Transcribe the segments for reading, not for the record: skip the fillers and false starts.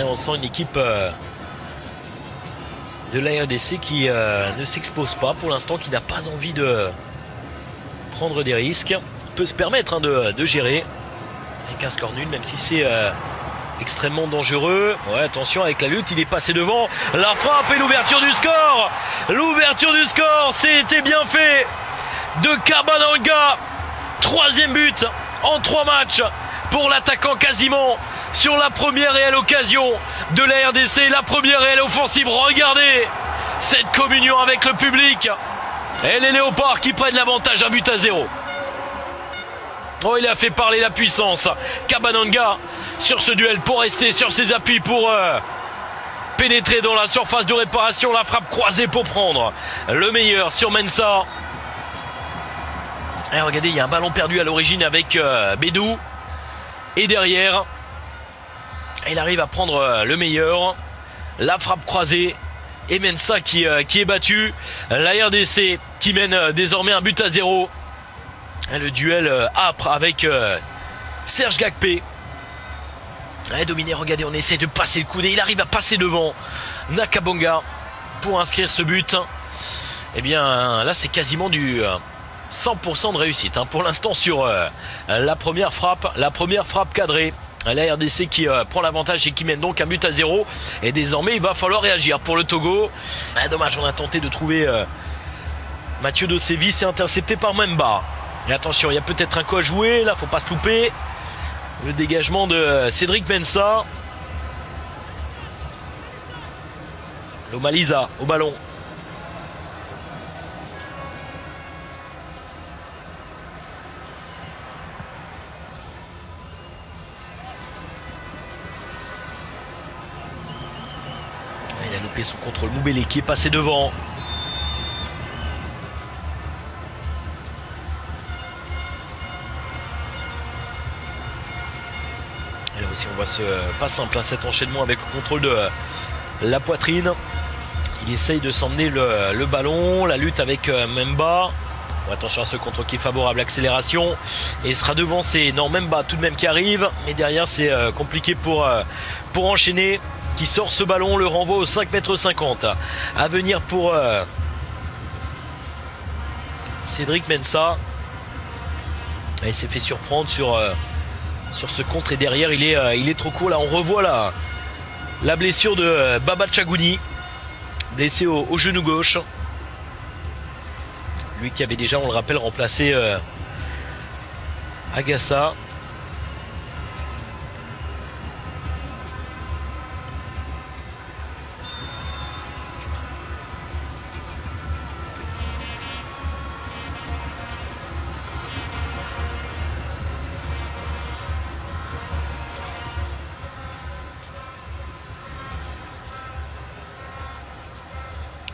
Et on sent une équipe de la RDC qui ne s'expose pas pour l'instant, qui n'a pas envie de prendre des risques. Peut se permettre de gérer avec un score nul, même si c'est extrêmement dangereux. Ouais, attention avec la lutte, il est passé devant. La frappe et l'ouverture du score. L'ouverture du score, c'était bien fait de Cabananga. 3e but en 3 matchs pour l'attaquant quasiment sur la première réelle occasion de la RDC, la première réelle offensive. Regardez cette communion avec le public et les Léopards qui prennent l'avantage, 1-0. Oh, il a fait parler la puissance Cabananga sur ce duel pour rester sur ses appuis, pour pénétrer dans la surface de réparation. La frappe croisée pour prendre le meilleur sur Mensah. Et regardez, il y a un ballon perdu à l'origine avec Bédou. Et derrière, il arrive à prendre le meilleur. La frappe croisée. Et Mensah qui est battu. La RDC qui mène désormais 1-0. Et le duel âpre avec Serge Gakpé. Dominé, regardez, on essaie de passer le coude et il arrive à passer devant Nakabonga pour inscrire ce but. Et bien là, c'est quasiment du 100% de réussite pour l'instant sur la première frappe cadrée. La RDC qui prend l'avantage et qui mène donc 1-0. Et désormais, il va falloir réagir pour le Togo. Dommage, on a tenté de trouver Mathieu de Séville, c'est intercepté par Memba. Et attention, il y a peut-être un coup à jouer. Là, faut pas se louper. Le dégagement de Cédric Mensah. Lomalisa au ballon. Il a loupé son contrôle. Moubélé qui est passé devant. Et là aussi on voit pas simple cet enchaînement avec le contrôle de la poitrine. Il essaye de s'emmener le ballon. La lutte avec Memba. Bon, attention à ce contre qui est favorable, accélération. Et il sera devancé. Non, Memba tout de même qui arrive. Mais derrière c'est compliqué pour enchaîner. Qui sort ce ballon, le renvoie au 5,50 m. À venir pour Cédric Mensah. Et il s'est fait surprendre sur ce contre. Et derrière il est trop court. Là on revoit la blessure de Baba Chagouni. Blessé au genou gauche. Lui qui avait déjà, on le rappelle, remplacé Agassa.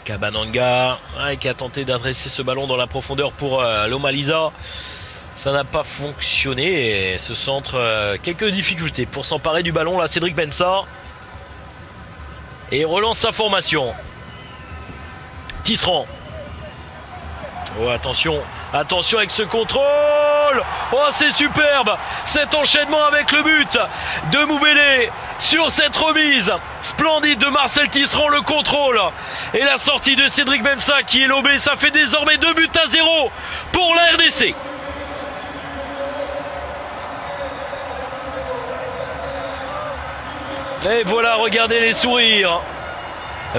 Cabananga qui a tenté d'adresser ce ballon dans la profondeur pour Lomalisa. Ça n'a pas fonctionné et ce centre, quelques difficultés pour s'emparer du ballon là, Cédric Mensah. Et relance sa formation. Tisserand. Oh, attention avec ce contrôle. Oh, c'est superbe cet enchaînement avec le but de Moubélé sur cette remise splendide de Marcel Tisserand. Le contrôle et la sortie de Cédric Mensah qui est lobé. Ça fait désormais 2-0 pour la RDC. Et voilà, regardez les sourires.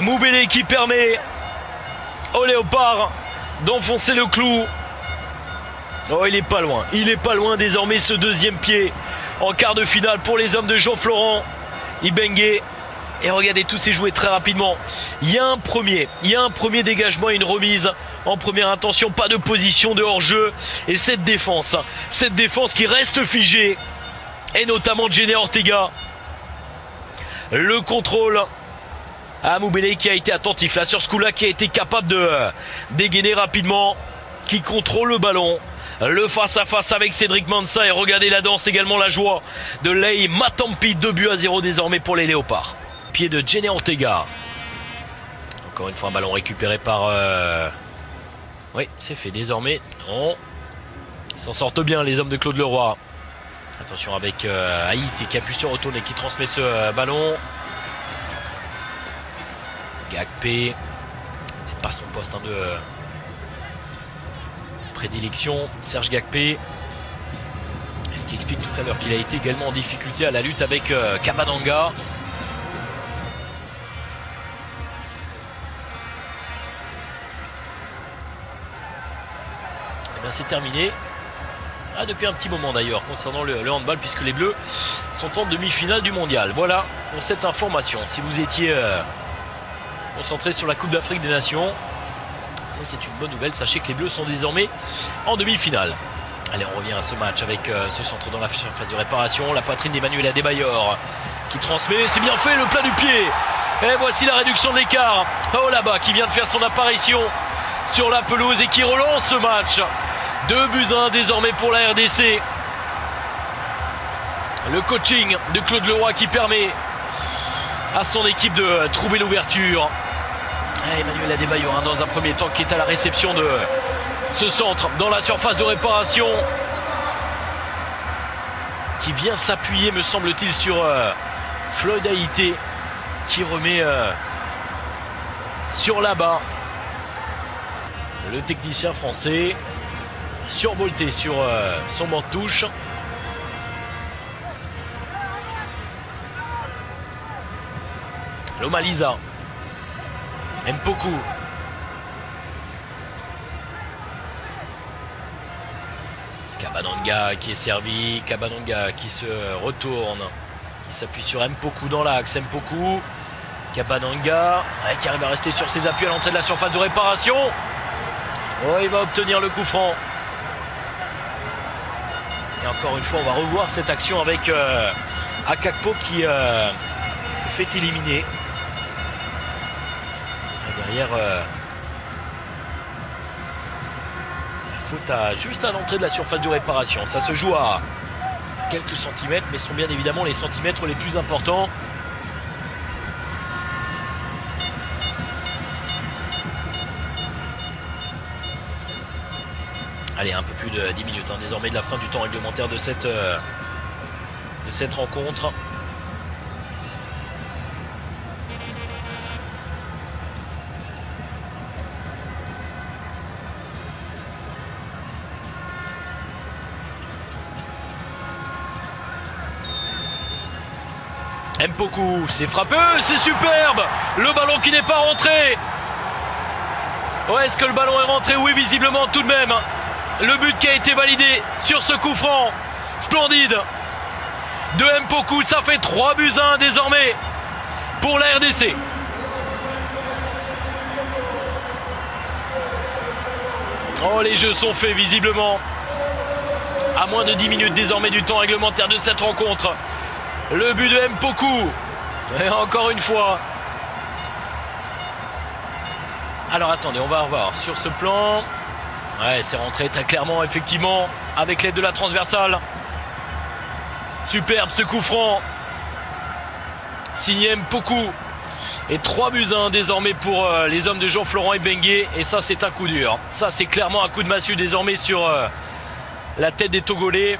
Moubélé qui permet au Léopard d'enfoncer le clou. Oh, il est pas loin désormais ce deuxième pied en quart de finale pour les hommes de Jean-Florent Ibenge. Et regardez, tous ces joués très rapidement. Il y a un premier dégagement et une remise en première intention, pas de position de hors-jeu. Et cette défense qui reste figée, et notamment Jenny Ortega. Le contrôle à Moubélé qui a été attentif là sur ce coup-là, qui a été capable de dégainer rapidement, qui contrôle le ballon. Le face-à-face avec Cédric Mensah. Et regardez la danse, également la joie de Lei Matampi. 2-0 désormais pour les Léopards. Pied de Jenny Ortega. Encore une fois un ballon récupéré par... Oui, c'est fait désormais. Non. Ils s'en sortent bien les hommes de Claude Leroy. Attention avec Haït qui a pu se retourner, qui transmet ce ballon. Gakpé, c'est pas son poste de prédilection, Serge Gakpé. Ce qui explique tout à l'heure qu'il a été également en difficulté à la lutte avec Kabadanga. Et bien c'est terminé. Depuis un petit moment d'ailleurs concernant le handball, puisque les Bleus sont en demi-finale du mondial. Voilà pour cette information. Si vous étiez concentré sur la Coupe d'Afrique des Nations, ça c'est une bonne nouvelle. Sachez que les Bleus sont désormais en demi-finale. Allez, on revient à ce match avec ce centre dans la surface de réparation. La poitrine d'Emmanuel Adebayor qui transmet. C'est bien fait, le plat du pied. Et voici la réduction de l'écart. Oh là-bas, qui vient de faire son apparition sur la pelouse et qui relance ce match. 2-1 désormais pour la RDC. Le coaching de Claude Leroy qui permet à son équipe de trouver l'ouverture. Emmanuel Adebayor dans un premier temps qui est à la réception de ce centre dans la surface de réparation, qui vient s'appuyer me semble-t-il sur Floyd Haïté qui remet sur là-bas le technicien français survolté sur son banc de touche. Lomalisa, Mpoku, Kabadanga qui est servi, Kabadanga qui se retourne, qui s'appuie sur Mpoku dans l'axe. Mpoku, Kabadanga qui arrive à rester sur ses appuis à l'entrée de la surface de réparation. Oh, il va obtenir le coup franc. Et encore une fois, on va revoir cette action avec Akakpo qui se fait éliminer. Et derrière, la faute juste à l'entrée de la surface de réparation. Ça se joue à quelques centimètres, mais ce sont bien évidemment les centimètres les plus importants. Allez, un peu plus de 10 minutes désormais de la fin du temps réglementaire de cette rencontre. Mpoku, c'est frappé, c'est superbe. Le ballon qui n'est pas rentré. Ouais, est-ce que le ballon est rentré? Oui, visiblement tout de même. Le but qui a été validé sur ce coup franc splendide de Mpoku, ça fait 3-1 désormais pour la RDC. Oh, les jeux sont faits visiblement. À moins de 10 minutes désormais du temps réglementaire de cette rencontre. Le but de Mpoku. Et encore une fois. Alors attendez, on va revoir sur ce plan. Ouais, c'est rentré très clairement, effectivement, avec l'aide de la transversale. Superbe ce coup franc. Signé Mpoku. Et 3-1 désormais pour les hommes de Jean-Florent Ebengue. Et ça, c'est un coup dur. Ça, c'est clairement un coup de massue désormais sur la tête des Togolais.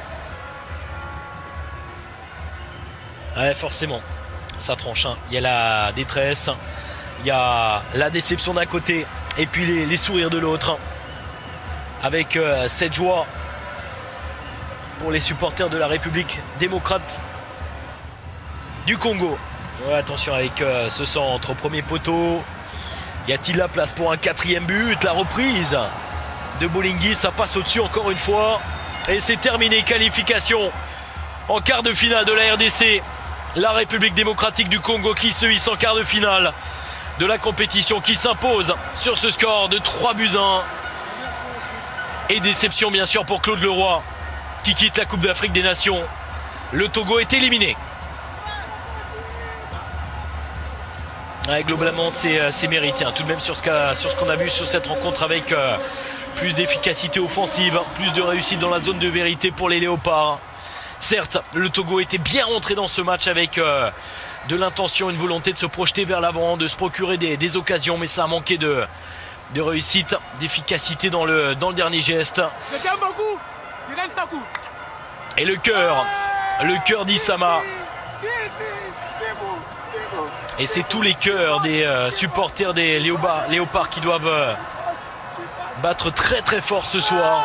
Ouais, forcément, ça tranche. Il y a la détresse, il y a la déception d'un côté, et puis les sourires de l'autre. Avec cette joie pour les supporters de la République démocrate du Congo. Ouais, attention avec ce centre au premier poteau. Y a-t-il la place pour un 4e but? La reprise de Bolingui, ça passe au-dessus encore une fois. Et c'est terminé, qualification en quart de finale de la RDC. La République démocratique du Congo qui se hisse en quart de finale de la compétition, qui s'impose sur ce score de 3-1. Et déception bien sûr pour Claude Leroy qui quitte la Coupe d'Afrique des Nations. Le Togo est éliminé. Ouais, globalement c'est mérité tout de même sur ce qu'on a vu sur cette rencontre, avec plus d'efficacité offensive, plus de réussite dans la zone de vérité pour les Léopards. Certes, le Togo était bien rentré dans ce match avec de l'intention, une volonté de se projeter vers l'avant, de se procurer des occasions, mais ça a manqué de réussite, d'efficacité dans le dernier geste. Et le cœur d'Issama. Et c'est tous les cœurs des supporters des Léopards qui doivent battre très très fort ce soir.